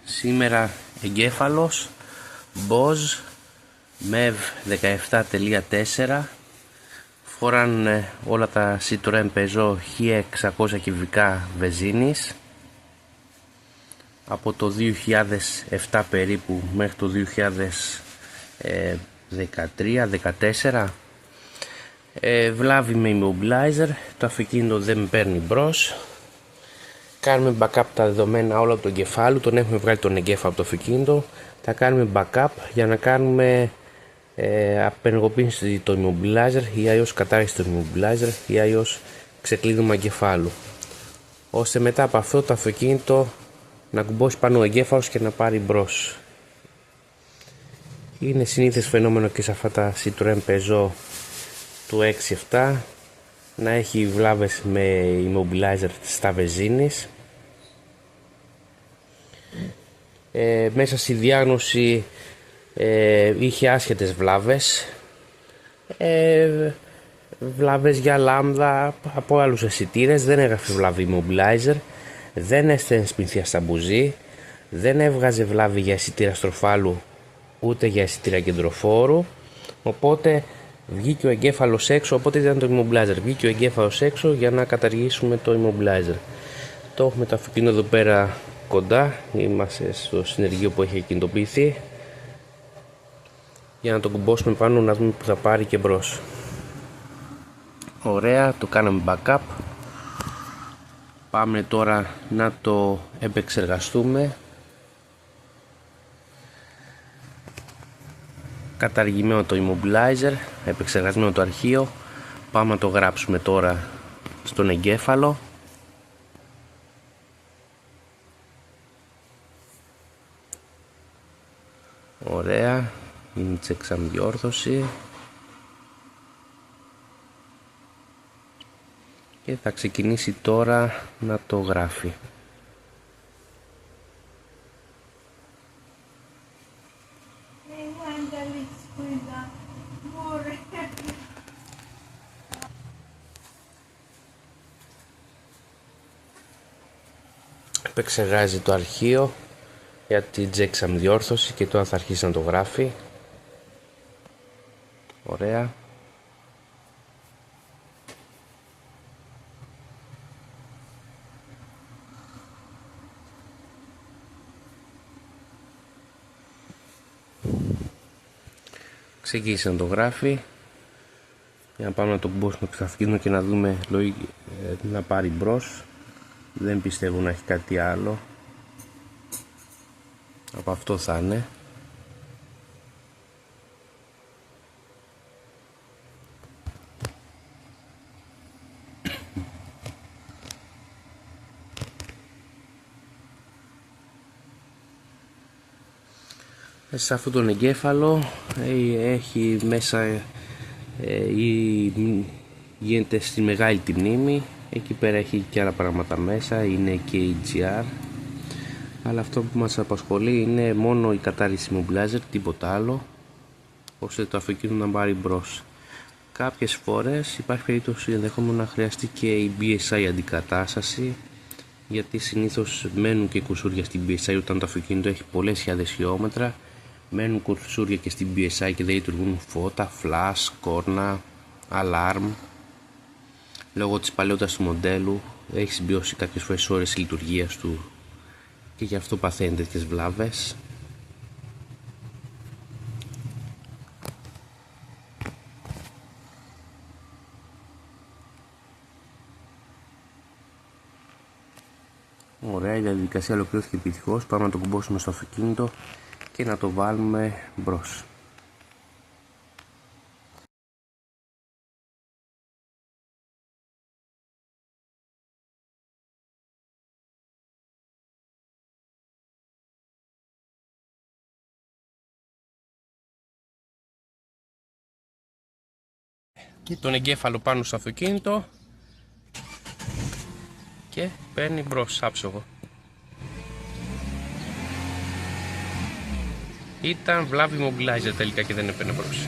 Σήμερα εγκέφαλος Bosch MEV 17.4. Φοράνε όλα τα Citroën Peugeot 1600 κυβικά βενζίνης από το 2007 περίπου μέχρι το 2013-14. Βλάβη με immobilizer, το αυτοκίνητο δεν παίρνει μπρος. Κάνουμε backup τα δεδομένα όλα του εγκεφάλου, τον έχουμε βγάλει τον εγκέφαλο από το αυτοκίνητο. Θα κάνουμε backup για να κάνουμε απενεργοποίηση το immobilizer ή αλλιώς κατάργηση του immobilizer ή αλλιώς ξεκλείδωμα εγκεφάλου, ώστε μετά από αυτό το αυτοκίνητο να κουμπώσει πάνω ο εγκέφαλος και να πάρει μπρος. Είναι συνήθες φαινόμενο και σε αυτά τα Citroën Peugeot του 6-7 να έχει βλάβες με immobilizer στα βενζίνης. Μέσα στη διάγνωση είχε άσχετες βλάβες, βλάβες για λάμδα από άλλους αισθητήρες, δεν έγραφε βλάβη immobilizer, δεν έστελνε σπινθία στα μπουζί, δεν έβγαζε βλάβη για αισθητήρα στροφάλου ούτε για αισθητήρα κεντροφόρου, οπότε βγήκε ο εγκέφαλος έξω, οπότε ήταν το immobilizer, βγήκε ο εγκέφαλος έξω για να καταργήσουμε το immobilizer. Το έχουμε το αυτοκίνητο εδώ πέρα κοντά, είμαστε στο συνεργείο που έχει κινητοποιηθεί, για να το κουμπώσουμε πάνω να δούμε που θα πάρει και μπρος. Ωραία, το κάναμε backup. Πάμε τώρα να το επεξεργαστούμε. Καταργημένο το immobilizer, επεξεργασμένο το αρχείο. Πάμε να το γράψουμε τώρα στον εγκέφαλο. Ωραία, είναι checksum διόρθωση και θα ξεκινήσει τώρα να το γράφει. Επεξεργάζει το αρχείο για την checksum διόρθωση και τώρα θα αρχίσει να το γράφει. Ωραία. Ξεκίνησε να το γράφει για να πάμε να το κουμπώσουμε στο αυτοκίνητο και να δούμε να πάρει μπρος. Δεν πιστεύω να έχει κάτι άλλο από αυτό, θα είναι. Σε αυτόν τον εγκέφαλο έχει μέσα γίνεται στη μεγάλη τη μνήμη, εκεί πέρα έχει και άλλα πράγματα μέσα, είναι και η GR, αλλά αυτό που μας απασχολεί είναι μόνο η κατάργηση immobilizer, τίποτα άλλο, ώστε το αυτοκίνητο να πάρει μπρος. Κάποιες φορές υπάρχει περίπτωση ενδεχόμενο να χρειαστεί και η BSI αντικατάσταση, γιατί συνήθως μένουν και κουσούρια στην BSI όταν το αυτοκίνητο έχει πολλές χιλιάδες χιλιόμετρα. Μένουν κουρσούρια και στην BSI και δεν λειτουργούν φώτα, flash, κόρνα, alarm. Λόγω της παλαιότητας του μοντέλου έχει συμπιώσει κάποιες φορές ώρες λειτουργίας του και γι' αυτό παθαίνει τέτοιες βλάβες. Ωραία, η διαδικασία ολοκληρώθηκε επιτυχώς. Πάμε να το κουμπώσουμε στο αυτοκίνητο και να το βάλουμε μπρος. Και τον εγκέφαλο πάνω στο αυτοκίνητο και παίρνει μπρος άψογο. Ήταν βλάβη immobilizer τελικά και δεν έπαιρνε μπρος.